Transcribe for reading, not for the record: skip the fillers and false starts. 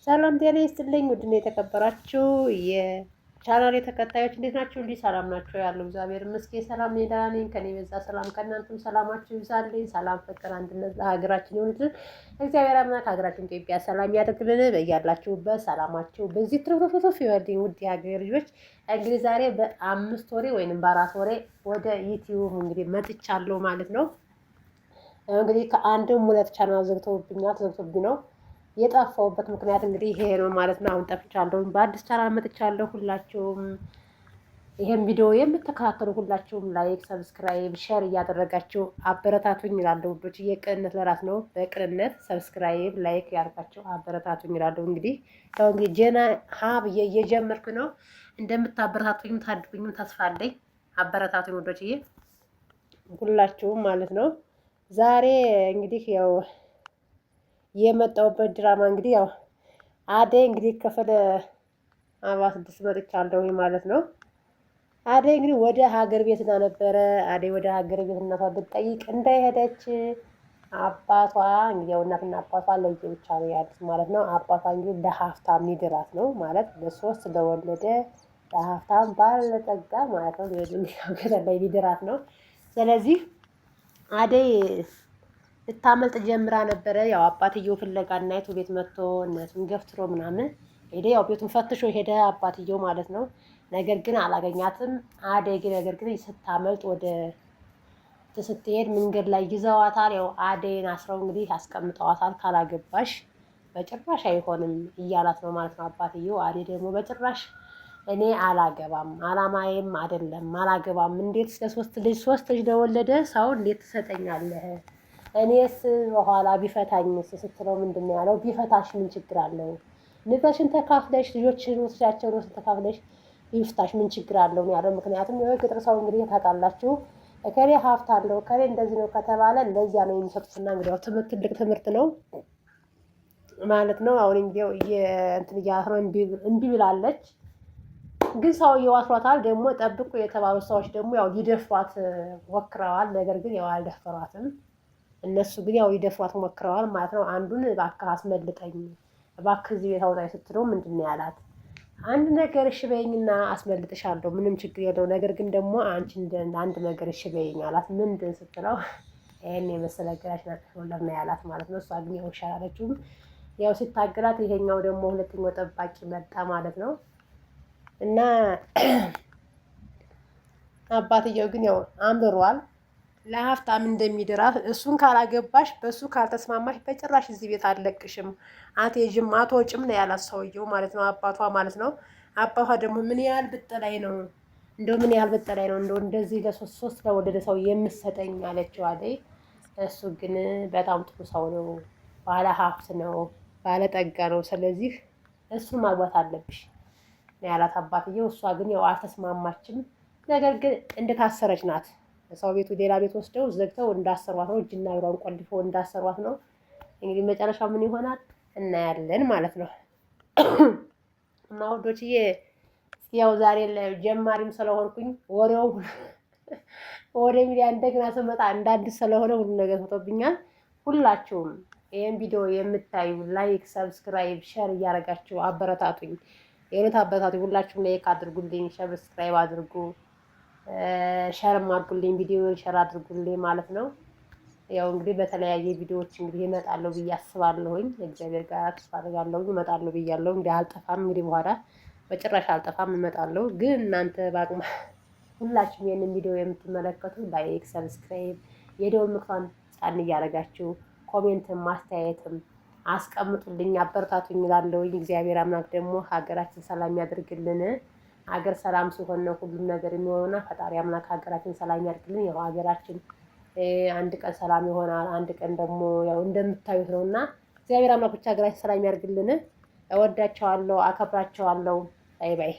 ሰላም ጤና ይስጥልኝ። ውድና የተከበራችሁ የቻናሌ ተከታዮች እንዴት ናችሁ? እንዲህ ሰላም ናቸው ያለው እግዚአብሔር ይመስገን ሰላም ነኝ፣ ደህና ነኝ። ከኔ በዛ ሰላም ከእናንተም ሰላማችሁ ይብዛልኝ። ሰላም፣ ፍቅር፣ አንድነት ለሀገራችን ይሁንልን። እግዚአብሔር አምላክ ሀገራችን ኢትዮጵያ ሰላም ያደርግልን። በያላችሁበት ሰላማችሁ በዚህ ትርፍርፍ ይበልኝ። ውድ የሀገር ልጆች እንግዲህ ዛሬ በ5 ወሬ ወይንም በ4 ወሬ ወደ ዩቲዩብ እንግዲህ መጥቻለሁ ማለት ነው። እንግዲህ ከአንድም ሁለት ቻናል ዘግቶብኝ ነው የጠፋሁበት ምክንያት እንግዲህ ይሄ ነው ማለት ነው። አሁን ጠፍቻለሁ፣ በአዲስ ቻናል መጥቻለሁ። ሁላችሁም ይሄን ቪዲዮ የምትከታተሉ ሁላችሁም ላይክ፣ ሰብስክራይብ፣ ሼር እያደረጋችሁ አበረታቱኝ እላለሁ። ውዶች ቅንነት ለራስ ነው። በቅንነት ሰብስክራይብ፣ ላይክ ያርጋችሁ አበረታቱኝ እላለሁ። እንግዲህ ያው እንግዲህ ጀና ብዬ እየጀመርኩ ነው። እንደምታበረታቱኝም ታድጉኝም ተስፋ አለኝ። አበረታቱኝ ውዶችዬ ሁላችሁም ማለት ነው። ዛሬ እንግዲህ ያው የመጣሁበት ድራማ እንግዲህ ያው አደይ እንግዲህ ክፍል 46 መጥቻለሁ ማለት ነው። አደይ እንግዲህ ወደ ሀገር ቤት ነበረ። አደይ ወደ ሀገር ቤት እናቷ ብትጠይቅ እንዳይሄደች አባቷ እንግዲህ ያው እናትና አባቷ ለየብቻ ነው ያሉት ማለት ነው። አባቷ እንግዲህ ለሀብታም ሊድራት ነው ማለት ለሶስት ለወለደ ለሀብታም ባለጠጋ ማለት ነው። ላይ ሊድራት ነው። ስለዚህ አደይ ልታመልጥ ጀምራ ነበረ። ያው አባትየው ፍለጋ እናይቱ ቤት መጥቶ እነሱን ገፍትሮ ምናምን ሄደ። ያው ቤቱን ፈትሾ ሄደ አባትየው ማለት ነው። ነገር ግን አላገኛትም። አደይ ግን ነገር ግን ስታመልጥ ወደ ስትሄድ መንገድ ላይ ይዘዋታል። ያው አደይን አስረው እንግዲህ አስቀምጠዋታል። ካላገባሽ በጭራሽ አይሆንም እያላት ነው ማለት ነው አባትየው። አደይ ደግሞ በጭራሽ እኔ አላገባም፣ አላማዬም አይደለም፣ አላገባም። እንዴት ሶስት ልጅ ለወለደ ሰው እንዴት ትሰጠኛለህ? እኔስ በኋላ ቢፈታኝስ ስትለው ምንድን ነው ያለው? ቢፈታሽ ምን ችግር አለው? ንብረትሽን ተካፍለሽ ልጆችሽን ወስዳቸው ተካፍለሽ ቢፍታሽ ምን ችግር አለው ያለው። ምክንያቱም የገጠር ሰው እንግዲህ ታውቃላችሁ፣ እከሌ ሀብት አለው እከሌ እንደዚህ ነው ከተባለ እንደዚያ ነው የሚሰጡትና እንግዲህ ያው ትምህርት ትልቅ ትምህርት ነው ማለት ነው። አሁን እንግዲህ እንትን እያላት ነው፣ እምቢ ብላለች። ግን ሰውየው አስሯታል። ደግሞ ጠብቁ የተባሉት ሰዎች ደግሞ ያው ሊደፍሯት ሞክረዋል። ነገር ግን ያው አልደፈሯትም። እነሱ ግን ያው ሊደፍሯት ሞክረዋል ማለት ነው። አንዱን እባክህ አስመልጠኝ፣ እባክህ እዚህ ቤት አውጣኝ ስትለው ምንድን ነው ያላት? አንድ ነገር እሺ በይኝና አስመልጥሻለሁ፣ ምንም ችግር የለው። ነገር ግን ደግሞ አንቺ አንድ ነገር እሺ በይኝ አላት። ምንድን ስትለው ይሄን የመሰለ ገራሽ ናት ነው ያላት ማለት ነው። እሷ ግን ያው ሻላለችውም። ያው ሲታገላት ይሄኛው ደግሞ ሁለተኛው ጠባቂ መጣ ማለት ነው። እና አባትየው ግን ያው አንብሯል ለሀብታም እንደሚድራት። እሱን ካላገባሽ በሱ ካልተስማማሽ በጭራሽ እዚህ ቤት አልለቅሽም፣ አትሄጂም፣ አትወጭም ነው ያላት ሰውየው ማለት ነው፣ አባቷ ማለት ነው። አባቷ ደግሞ ምን ያህል ብጠላይ ነው እንደው እንደዚህ ለሶስት ለወደደ ሰው የምትሰጠኝ አለችው አደይ። እሱ ግን በጣም ጥሩ ሰው ነው፣ ባለ ሀብት ነው፣ ባለጠጋ ነው። ስለዚህ እሱን ማግባት አለብሽ ነው ያላት አባትየው። እሷ ግን ያው አልተስማማችም። ነገር ግን እንደታሰረች ናት። ሰው ቤቱ ሌላ ቤት ወስደው ዘግተው እንዳሰሯት ነው። እጅና እግሯን ቆልፈው እንዳሰሯት ነው። እንግዲህ መጨረሻው ምን ይሆናል እናያለን ማለት ነው። እና ውዶችዬ ያው ዛሬ ጀማሪም ስለሆንኩኝ ወሬው ወደ ሚዲያ እንደገና ስመጣ እንዳዲስ ስለሆነ ሁሉ ነገር ተውቶብኛል። ሁላችሁም ይሄን ቪዲዮ የምታዩ ላይክ፣ ሰብስክራይብ፣ ሼር እያደረጋችሁ አበረታቱኝ። የእውነት አበረታቱኝ። ሁላችሁም ላይክ አድርጉልኝ፣ ሰብስክራይብ አድርጉ፣ ሸርም አድርጉልኝ፣ ቪዲዮ ሸር አድርጉልኝ ማለት ነው። ያው እንግዲህ በተለያየ ቪዲዮዎች እንግዲህ እመጣለሁ ብዬ አስባለሁኝ። እግዚአብሔር ጋር ተስፋ አደርጋለሁ እመጣለሁ ብያለሁ። እንግዲህ አልጠፋም፣ እንግዲህ በኋላ በጭራሽ አልጠፋም፣ እመጣለሁ። ግን እናንተ ባቅማ ሁላችሁም ይሄንን ቪዲዮ የምትመለከቱ ላይክ፣ ሰብስክራይብ፣ የደወል ምልክቱን ጫን እያደረጋችሁ ኮሜንትም ማስተያየትም አስቀምጡልኝ፣ አበረታቱኝ እላለሁኝ። እግዚአብሔር አምላክ ደግሞ ሀገራችን ሰላም ያደርግልን። ሀገር ሰላም ሲሆን ነው ሁሉም ነገር የሚሆነውና ፈጣሪ አምላክ ሀገራችን ሰላም ያድርግልን። ያው ሀገራችን አንድ ቀን ሰላም ይሆናል፣ አንድ ቀን ደግሞ ያው እንደምታዩት ነውና እግዚአብሔር አምላክ ብቻ ሀገራችን ሰላም ያድርግልን። እወዳቸዋለሁ፣ አከብራቸዋለሁ። ባይ ባይ።